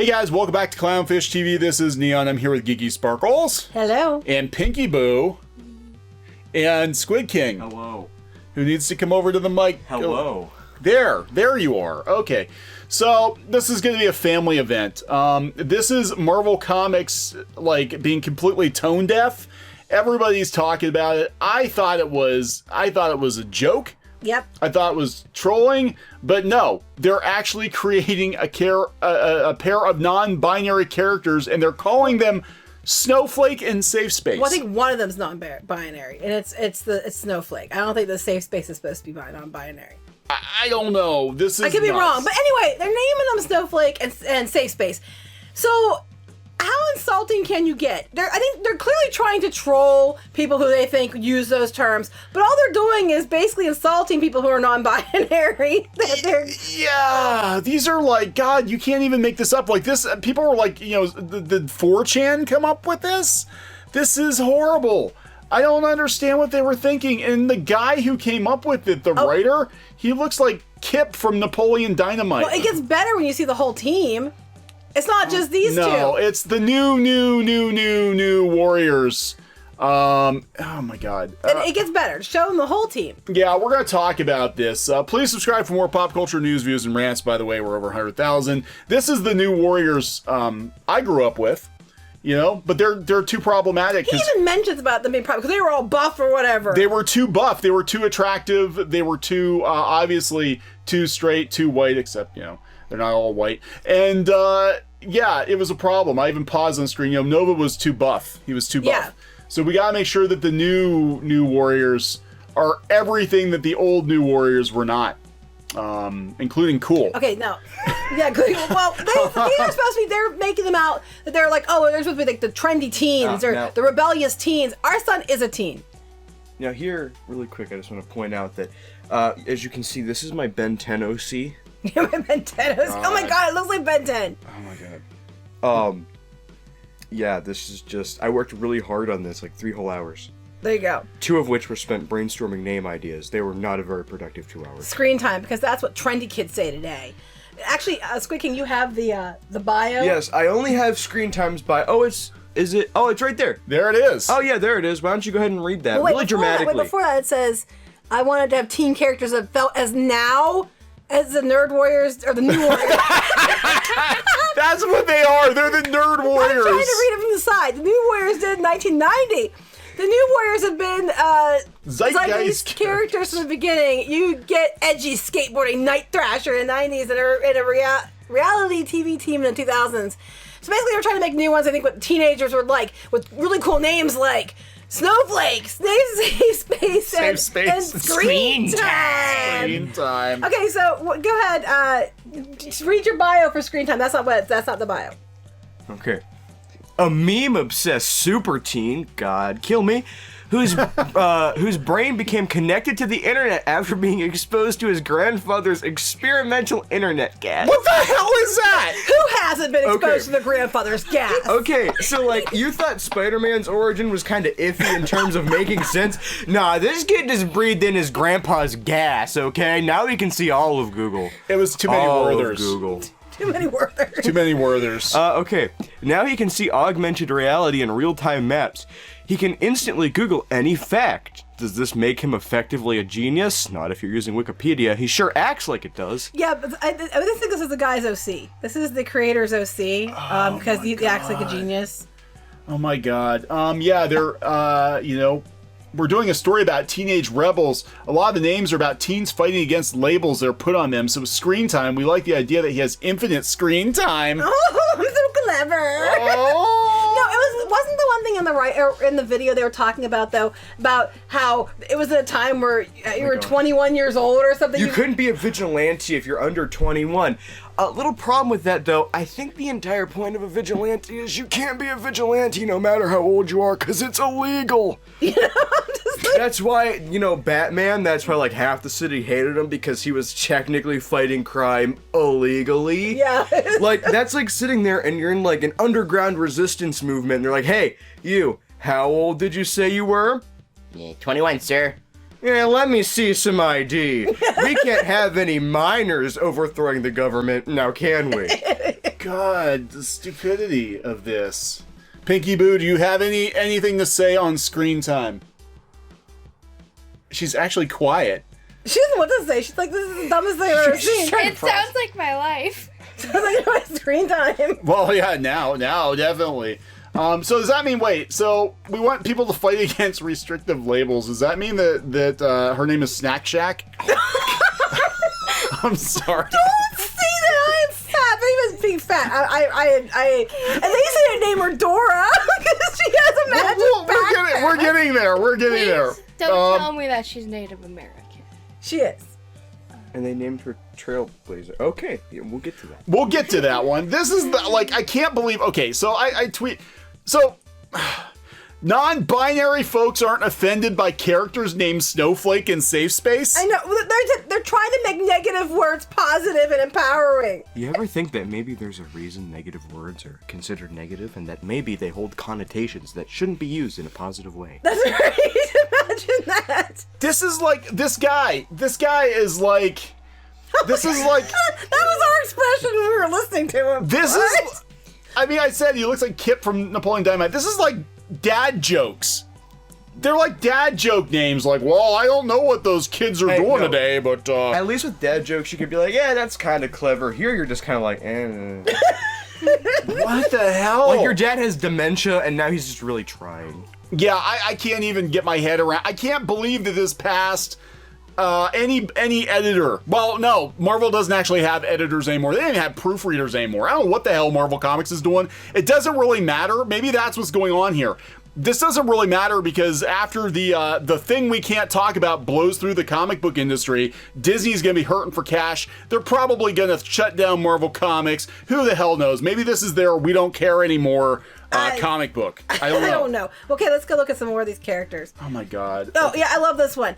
Hey guys, welcome back to Clownfish TV. This is Kneon. I'm here with Geeky Sparkles. Hello. And Pinky Boo. And Squid King. Hello. Who needs to come over to the mic. Hello. There you are. Okay. So, this is going to be a family event. This is Marvel Comics, like, being completely tone deaf. Everybody's talking about it. I thought it was a joke. Yep. I thought it was trolling, but no, they're actually creating a pair of non-binary characters, and they're calling them Snowflake and Safespace. Well, I think one of them's non-binary, and it's Snowflake. I don't think the Safespace is supposed to be non-binary. I don't know. This is I could be nuts. wrong, but anyway, they're naming them Snowflake and Safespace. So, how insulting can you get? I think they're clearly trying to troll people who they think use those terms, but all they're doing is basically insulting people who are non-binary. Yeah, these are like, God, you can't even make this up. Like this, people were like, you know, the 4chan come up with this? This is horrible. I don't understand what they were thinking. And the guy who came up with it, the writer, he looks like Kip from Napoleon Dynamite. Well, it gets better when you see the whole team. It's not just these two. No, it's the new Warriors. Oh my God. And it gets better. Show them the whole team. Yeah, we're going to talk about this. Please subscribe for more pop culture news, views, and rants. By the way, we're over 100,000. This is the new Warriors I grew up with, you know, but they're too problematic. He even mentions about them being because they were all buff or whatever. They were too buff. They were too attractive. They were too, obviously, too straight, too white, except, you know, they're not all white. And, yeah, it was a problem. I even paused on screen. You know, Nova was too buff. He was too buff. Yeah. So we gotta make sure that the new Warriors are everything that the old new Warriors were not, including cool. Okay, no. Yeah, good. Well, these are supposed to be, they're making them out that they're like, oh, they're supposed to be like the trendy teens or the rebellious teens. Our son is a teen. Now here, really quick, I just want to point out that, as you can see, this is my Ben 10 OC. My Ben 10 OC. Oh my God, it looks like Ben 10. Oh my God. Yeah, this is just, I worked really hard on this, like 3 whole hours. There you go. 2 of which were spent brainstorming name ideas. They were not a very productive 2 hours. Screen time, because that's what trendy kids say today. Actually, Squid King, you have the bio? Yes, I only have screen times by, is it? Oh, it's right there. There it is. Oh yeah, there it is. Why don't you go ahead and read that Well, really dramatically. Before that, it says, I wanted to have teen characters that felt as now as the Nerd Warriors, or the New Warriors. That's what they are. They're the Nerd Warriors. I'm trying to read it from the side. The New Warriors did in 1990. The New Warriors have been zeitgeist characters from the beginning. You get edgy skateboarding Night Thrasher in the 90s and a reality TV team in the 2000s. So basically, they're trying to make new ones. I think what teenagers were like, with really cool names like Snowflake, Safespace, and Screen Time. Screen Time. Okay, so go ahead. Just read your bio for Screen Time. That's not the bio. Okay. A meme-obsessed super teen, God kill me, whose brain became connected to the internet after being exposed to his grandfather's experimental internet gas. What the hell is that? Who hasn't been exposed to their grandfather's gas? Okay, so like, you thought Spider-Man's origin was kind of iffy in terms of making sense? Nah, this kid just breathed in his grandpa's gas, okay? Now we can see all of Google. It was too many all Werthers. of Google. Too many Werthers. Too many Werthers. Okay, now he can see augmented reality and real-time maps. He can instantly Google any fact. Does this make him effectively a genius? Not if you're using Wikipedia. He sure acts like it does. Yeah, but I think this is the guy's OC. This is the creator's OC, because he acts like a genius. Oh my God. Yeah, they're, you know, we're doing a story about teenage rebels. A lot of the names are about teens fighting against labels that are put on them. So Screen Time, we like the idea that he has infinite screen time. Oh, I'm so clever. Oh. No, it wasn't the one thing in the video they were talking about though, about how it was at a time where you were 21 years old or something. You couldn't be a vigilante if you're under 21. A little problem with that, though. I think the entire point of a vigilante is you can't be a vigilante no matter how old you are, because it's illegal. You know, That's why, you know, Batman, that's why, like, half the city hated him, because he was technically fighting crime illegally. Yeah. Like, that's like sitting there and you're in, like, an underground resistance movement, and they're like, hey, you, how old did you say you were? Yeah, 21, sir. Yeah, let me see some ID. We can't have any minors overthrowing the government, now can we? god, the stupidity of this. Pinky Boo, do you have anything to say on screen time? She's actually quiet. She doesn't know what to say. She's like, this is the dumbest thing I've ever seen. It sounds like my life. Sounds like my screen time. Well, yeah, now, definitely. So does that mean, wait, so we want people to fight against restrictive labels. Does that mean that her name is Snack Shack? I'm sorry. Don't say that I'm fat. But even being fat, and they say to name her Dora because she has a magic backpack. We're getting there. We're getting there. Don't tell me that she's Native American. She is. And they named her Trailblazer. Okay, yeah, we'll get to that. We'll get to that one. This is like, I can't believe. Okay, so I tweet. So non-binary folks aren't offended by characters named Snowflake and Safespace. I know. They're trying to make negative words positive and empowering. You ever think that maybe there's a reason negative words are considered negative, and that maybe they hold connotations that shouldn't be used in a positive way? That's right. Imagine that. This is like this guy. This guy is like. This is like. That was our expression when we were listening to him. This is. I mean, I said he looks like Kip from Napoleon Dynamite. This is like dad jokes. They're like dad joke names. Like, well, I don't know what those kids are doing today, but at least with dad jokes, you could be like, yeah, that's kind of clever. Here, you're just kind of like, eh. What the hell? Like your dad has dementia, and now he's just really trying. Yeah, I can't even get my head around. I can't believe that this passed any editor. Well, no, Marvel doesn't actually have editors anymore. They don't even have proofreaders anymore. I don't know what the hell Marvel Comics is doing. It doesn't really matter. Maybe that's what's going on here. This doesn't really matter because after the thing we can't talk about blows through the comic book industry, Disney's gonna be hurting for cash. They're probably gonna shut down Marvel Comics. Who the hell knows? Maybe this is their we don't care anymore comic book. I don't know. Okay, let's go look at some more of these characters. Oh my god. Oh yeah, I love this one.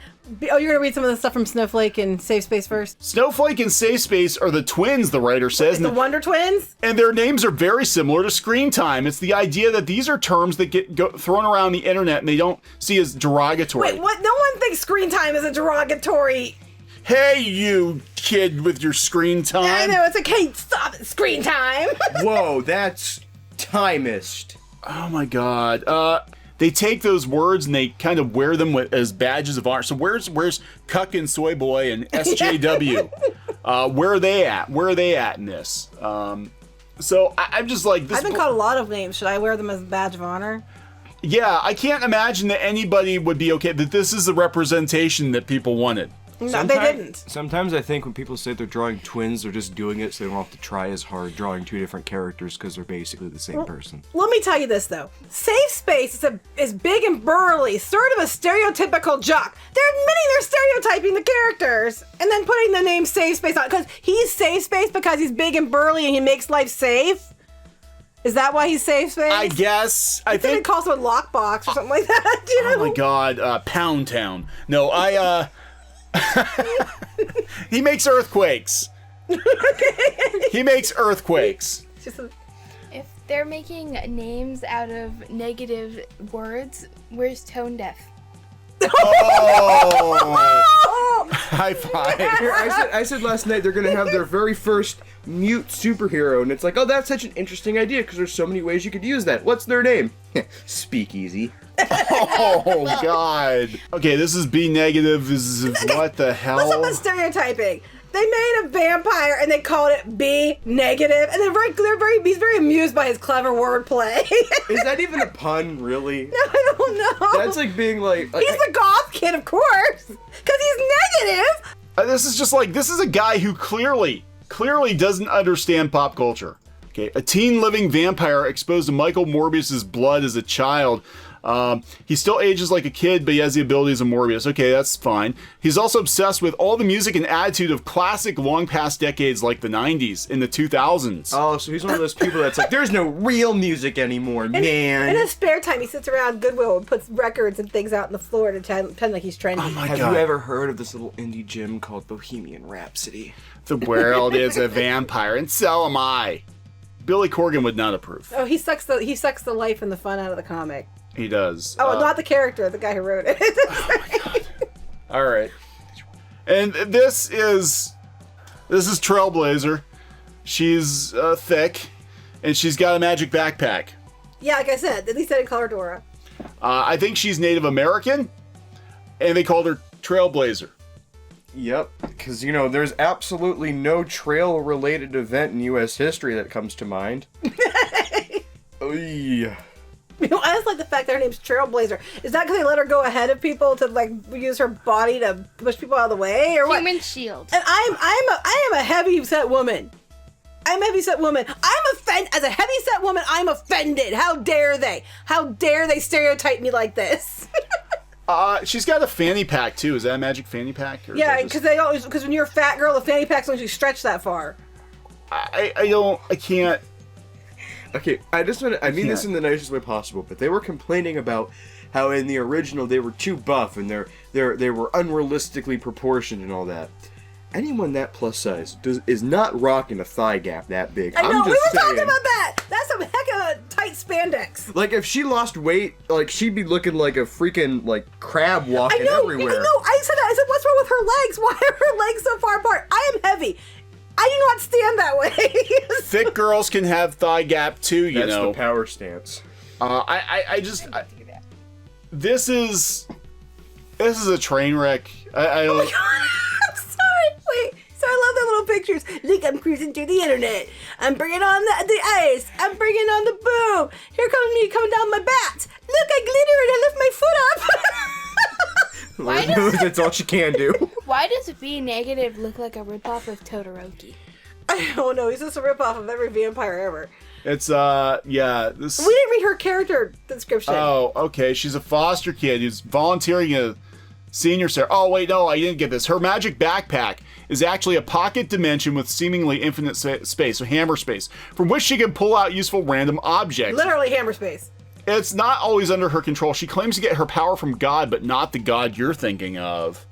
Oh, you're gonna read some of the stuff from Snowflake and Safespace first? Snowflake and Safespace are the twins, the writer says. The Wonder Twins? And their names are very similar to screen time. It's the idea that these are terms that get thrown around the internet and they don't see as derogatory. Wait, what? No one thinks screen time is a derogatory. Hey, you kid with your screen time. I know, it's okay. Stop it, screen time. Whoa, that's timist. Oh my god. They take those words and they kind of wear them as badges of honor. So where's Cuck and Soy Boy and SJW? Where are they at? Where are they at in this? So I'm just like this. I've been called a lot of names. Should I wear them as a badge of honor? Yeah, I can't imagine that anybody would be okay. That this is the representation that people wanted. No, they didn't. Sometimes I think when people say they're drawing twins, they're just doing it so they don't have to try as hard drawing two different characters because they're basically the same person. Let me tell you this though. Safespace is big and burly, sort of a stereotypical jock. They're admitting they're stereotyping the characters and then putting the name Safespace on because he's Safespace because he's big and burly and he makes life safe. Is that why he's Safespace? I guess. I think it calls him a lockbox or something like that. You know? Oh my god, Pound Town. No, he makes earthquakes. He makes earthquakes. If they're making names out of negative words, where's tone deaf? Oh! High five. Here, I said last night they're gonna have their very first mute superhero, and it's like, oh, that's such an interesting idea because there's so many ways you could use that. What's their name? Speakeasy. Oh god. Okay, this is B negative. This is what the hell? Listen to stereotyping. They made a vampire and they called it B negative, and he's very amused by his clever wordplay. Is that even a pun, really? No, I don't know. That's like being like he's the goth kid, of course, because he's negative. This is just like, this is a guy who clearly doesn't understand pop culture. Okay, a teen living vampire exposed to Michael Morbius's blood as a child. He still ages like a kid, but he has the abilities of Morbius. Okay, that's fine. He's also obsessed with all the music and attitude of classic long past decades like the 90s and the 2000s. Oh, so he's one of those people that's like, there's no real music anymore, man. In his spare time, he sits around Goodwill and puts records and things out in the floor to pretend like he's trendy. Oh my Have god. you ever heard of this little indie gym called Bohemian Rhapsody? The world is a vampire, and so am I. Billy Corgan would not approve. Oh, he sucks the life and the fun out of the comic. He does. Oh, not the character, the guy who wrote it. Oh my god. All right. And this is Trailblazer. She's thick, and she's got a magic backpack. Yeah, like I said, at least I didn't call her Dora. I think she's Native American, and they called her Trailblazer. Yep, because, you know, there's absolutely no trail-related event in U.S. history that comes to mind. Oy. You know, I just like the fact that her name's Trailblazer. Is that because they let her go ahead of people to like use her body to push people out of the way, or what? Human shield. And I am a heavy set woman. I'm a heavy set woman. I'm offended. As a heavy set woman, I'm offended. How dare they? How dare they stereotype me like this? She's got a fanny pack too. Is that a magic fanny pack? Or Yeah, because when you're a fat girl, the fanny packs don't usually stretch that far. I can't. Okay, I mean this in the nicest way possible, but they were complaining about how in the original they were too buff and they were unrealistically proportioned and all that. Anyone that plus size is not rocking a thigh gap that big. I know, I'm just we were saying, talking about that. That's some heck of a tight spandex. Like, if she lost weight, like, she'd be looking like a freaking, like, crab walking everywhere. I know, I said that. I said, what's wrong with her legs? Why are her legs so far apart? I am heavy. I do not stand that way. Thick girls can have thigh gap too, you That's know. the power stance. This is a train wreck. I don't. Oh my God. I'm sorry. Wait. So I love their little pictures. Look, I'm cruising through the internet. I'm bringing on the ice. I'm bringing on the boom. Here comes me coming down my bat. Look, I glitter and I lift my foot up. Why does That's all she can do. Why does B negative look like a ripoff of Todoroki? I don't know. He's just a ripoff of every vampire ever. It's yeah. This. We didn't read her character description. Oh, okay. She's a foster kid who's volunteering a senior center. Oh wait, no, I didn't get this. Her magic backpack is actually a pocket dimension with seemingly infinite space, so hammer space, from which she can pull out useful random objects. Literally hammer space. It's not always under her control. She claims to get her power from God, but not the God you're thinking of.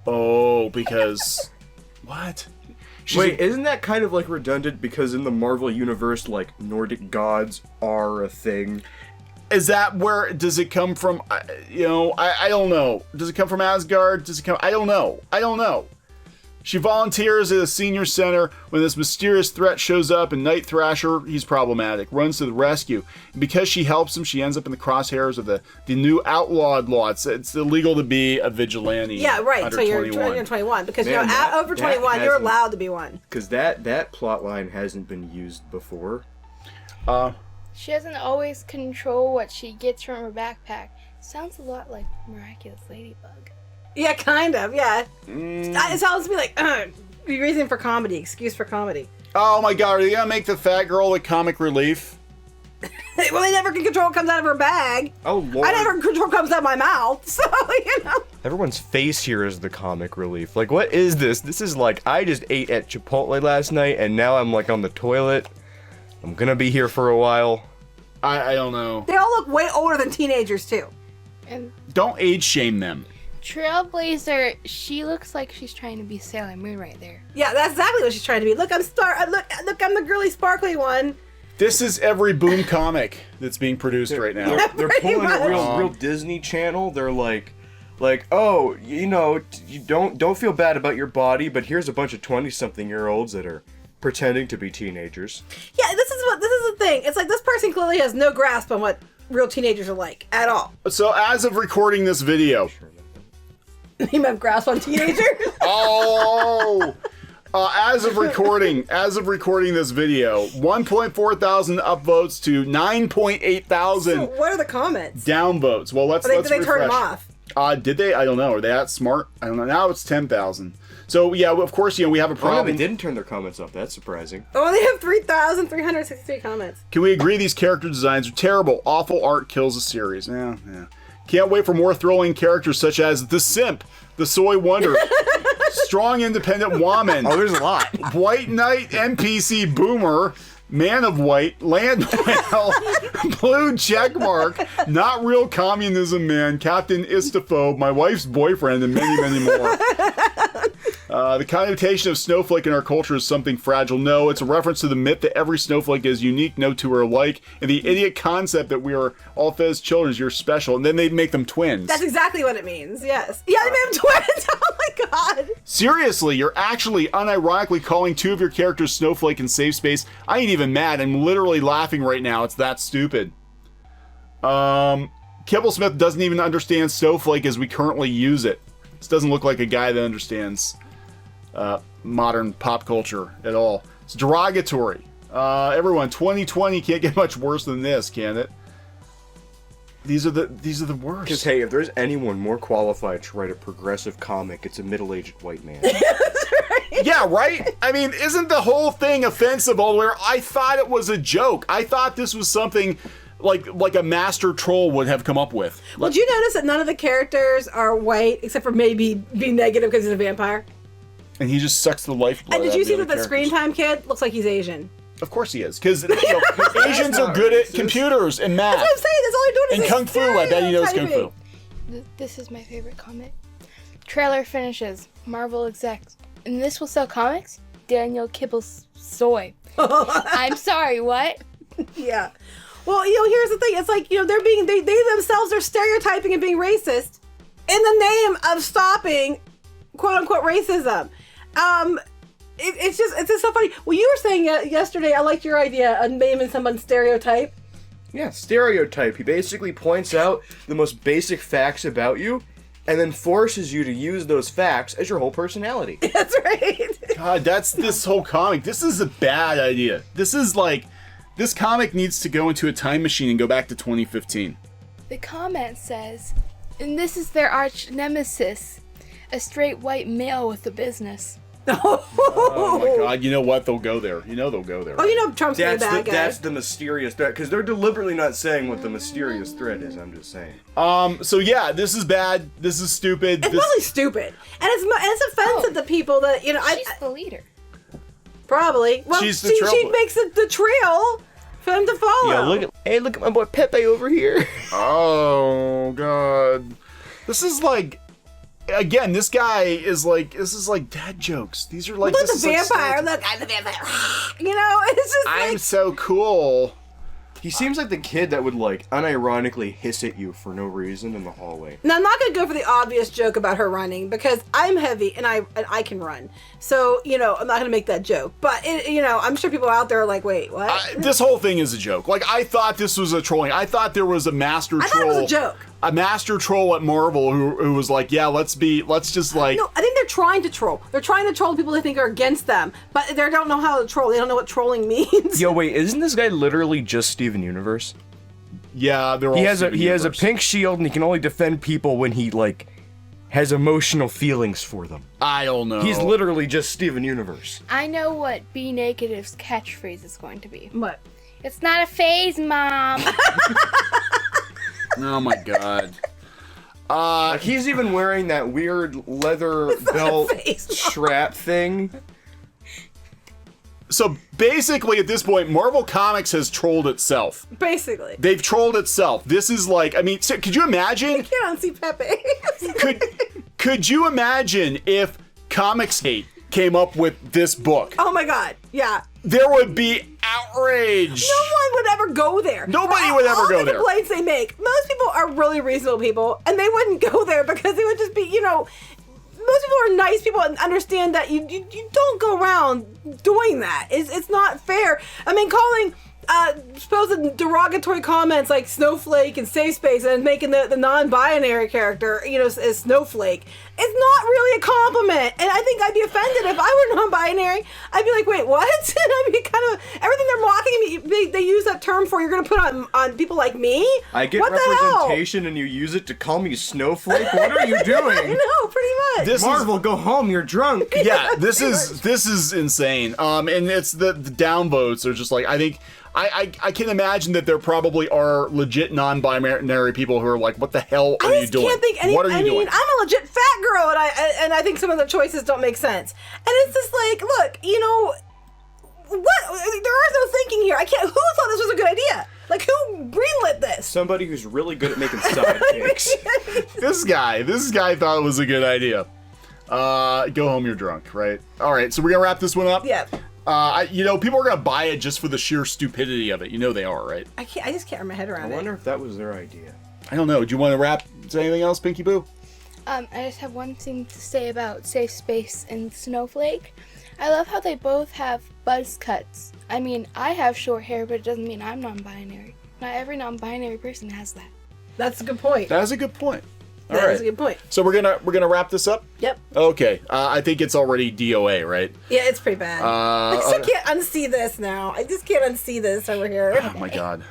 Oh, because what? Wait, isn't that kind of like redundant because in the Marvel universe, like, Nordic gods are a thing? Is that where, does it come from? You know, I don't know. Does it come from Asgard? Does it come, I don't know. She volunteers at a senior center when this mysterious threat shows up, and Night Thrasher, he's problematic, runs to the rescue. And because she helps him, she ends up in the crosshairs of the new outlawed law. It's illegal to be a vigilante. Yeah, right. Under So you're 21. 21 because Man, over 21, you're allowed to be one. Because that plot line hasn't been used before. She doesn't always control what she gets from her backpack. Sounds a lot like Miraculous Ladybug. Yeah, kind of. Yeah. It sounds to me like reason for comedy, excuse for comedy. Oh my God, are they gonna make the fat girl the comic relief? Well, they never can control what comes out of her bag. Oh Lord! I never can control what comes out of my mouth. So you know. Everyone's face here is the comic relief. Like, what is this? This is like, I just ate at Chipotle last night, and now I'm like on the toilet. I'm gonna be here for a while. I don't know. They all look way older than teenagers too. And Don't age shame them. Trailblazer, she looks like she's trying to be Sailor Moon right there. Yeah, that's exactly what she's trying to be. Look, look, I'm the girly, sparkly one. This is every Boom comic that's being produced right now. They're Pretty pulling much. a real Disney Channel. They're like, oh, you know, you don't feel bad about your body, but here's a bunch of 20-something-year-olds that are pretending to be teenagers. Yeah, this is the thing. It's like this person clearly has no grasp on what real teenagers are like at all. So as of recording this video, You have grasp on teenagers. as of recording this video, 1.4 thousand upvotes to 9.8 thousand So what are the comments? downvotes. Well, let's Did they turn them refresh. off? Did they? I don't know. Are they that smart? I don't know. Now it's 10,000. So yeah, of course, we have a Oh, no, problem. they didn't turn their comments off. That's surprising. Oh, they have 3,363 comments. Can we agree these character designs are terrible? Awful art kills the series. Yeah. Can't wait for more thrilling characters such as the Simp, the Soy Wonder, Strong Independent Woman, Oh, there's a lot. White Knight NPC Boomer, Man of White, Land Whale, Blue Checkmark, Not Real Communism Man, Captain Istaphobe, My Wife's Boyfriend, and many, many more. The connotation of snowflake in our culture is something fragile. No, it's a reference to the myth that every snowflake is unique, no two are alike, and the idiot concept that we are all fed as children, you're special, and then they make them twins. That's exactly what it means, yes. Yeah, they made them twins! Oh my god! Seriously, you're actually unironically calling two of your characters Snowflake and Safespace. I ain't even mad, I'm literally laughing right now, it's that stupid. Kibblesmith doesn't even understand Snowflake as we currently use it. This doesn't look like a guy that understands modern pop culture at all. It's derogatory. Everyone, 2020 can't get much worse than this, can it? These are the worst. Because hey, if there's anyone more qualified to write a progressive comic, it's a middle-aged white man. Yeah, right? I mean, isn't the whole thing offensive all the way? I thought it was a joke. I thought this was something like a master troll would have come up with. Well, did you notice that none of the characters are white, except for maybe be negative because he's a vampire? And he just sucks the lifeblood. And did out you of see the that the other screen characters. time kid looks like he's Asian? Of course he is, because Asians are good at computers and math. That's what I'm saying. That's all they're doing. And is kung fu. I bet he knows kung fu. stereotyping. This is my favorite comment. Trailer finishes. Marvel execs. And this will sell comics? Daniel Kibble's soy. I'm sorry, what? Yeah. Well, here's the thing. It's like, they themselves are stereotyping and being racist in the name of stopping quote unquote racism. It's just so funny. Well, you were saying yesterday, I liked your idea of naming someone stereotype. Yeah, stereotype. He basically points out the most basic facts about you, and then forces you to use those facts as your whole personality. That's right. God, that's this whole comic. This is a bad idea. This comic needs to go into a time machine and go back to 2015. The comment says, and this is their arch nemesis, a straight white male with a business. Oh my God! You know what? They'll go there. They'll go there. Oh, Trump's the bad guy. That's the mysterious threat, because they're deliberately not saying what the mysterious threat is. I'm just saying. So yeah, this is bad. This is stupid. It's really stupid, and it's offensive to people that She's the leader. Probably. Well, She's the she makes the trail for them to follow. Yeah, look at my boy Pepe over here. Oh God, this is like. Again, this guy is like, this is like dad jokes. These are like, look, this the is vampire. Like, Look, I'm the vampire. It's just I'm so cool. He seems like the kid that would unironically hiss at you for no reason in the hallway. Now, I'm not going to go for the obvious joke about her running because I'm heavy and I can run. So, I'm not going to make that joke. But, I'm sure people out there are like, wait, what? This whole thing is a joke. I thought this was a trolling. I thought there was a master troll. I thought it was a joke. A master troll at Marvel who was like, yeah, let's just like... No, I think they're trying to troll. They're trying to troll people they think are against them. But they don't know how to troll. They don't know what trolling means. Yo, wait, isn't this guy literally just Steven Universe? Yeah, they're all... He has a pink shield and he can only defend people when he, has emotional feelings for them. I don't know. He's literally just Steven Universe. I know what Be Negative's catchphrase is going to be. What? It's not a phase, Mom. Oh my God. He's even wearing that weird leather belt strap thing. So basically, at this point, Marvel Comics has trolled itself. Basically. They've trolled itself. This is so could you imagine? I can't unsee Pepe. Could you imagine if Comicsgate came up with this book? Oh my God. Yeah. There would be outrage. No one would ever go there. Nobody would ever go All the there. complaints they make. Most people are really reasonable people, and they wouldn't go there because it would just be, most people are nice people and understand that you don't go around doing that. It's not fair. I mean, calling supposed derogatory comments like Snowflake and Safespace and making the non-binary character, as Snowflake. It's not really a compliment. And I think I'd be offended if I were non-binary. I'd be like, wait, what? And I'd be kind of, everything they're mocking me, they use that term for, you're going to put on people like me? I get what representation and you use it to call me Snowflake? What are you doing? I know, pretty much. Marvel, go home, you're drunk. Yeah, this is insane. And it's the downvotes are just like, I think... I can imagine that there probably are legit non-binary people who are like, "What the hell are you doing? I just can't think any. What are you doing?" I'm a legit fat girl, and I think some of the choices don't make sense. And it's just like, look, what? There is no thinking here. I can't. Who thought this was a good idea? Who greenlit this? Somebody who's really good at making sidekicks. This guy thought it was a good idea. Go home, you're drunk, right? All right, so we're gonna wrap this one up. Yeah. People are gonna buy it just for the sheer stupidity of it. You know they are, right? I just can't wrap my head around I it. wonder if that was their idea. I don't know. Do you want to say anything else, Pinky Boo? I just have one thing to say about Safespace and Snowflake. I love how they both have buzz cuts. I mean, I have short hair, but it doesn't mean I'm non-binary. Not every non-binary person has that. That's a good point. That is a good point. All That right. is a good point. So we're gonna wrap this up. Yep. Okay. I think it's already DOA, right? Yeah, it's pretty bad. I still can't unsee this now. I just can't unsee this over here. Oh my god.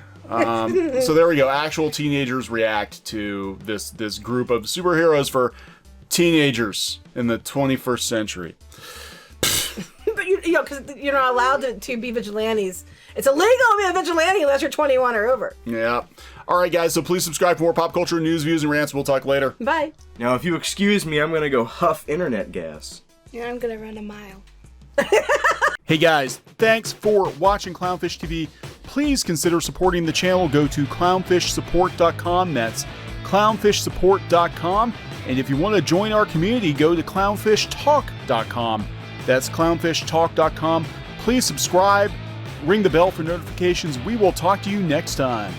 So there we go. Actual teenagers react to this group of superheroes for teenagers in the 21st century. But because you're not allowed to be vigilantes. It's illegal to be a vigilante unless you're 21 or over. Yeah. All right, guys. So please subscribe for more pop culture news, views, and rants. We'll talk later. Bye. Now, if you excuse me, I'm gonna go huff internet gas. And I'm gonna run a mile. Hey guys, thanks for watching Clownfish TV. Please consider supporting the channel. Go to clownfishsupport.com. That's clownfishsupport.com. And if you want to join our community, go to clownfishtalk.com. That's clownfishtalk.com. Please subscribe, ring the bell for notifications. We will talk to you next time.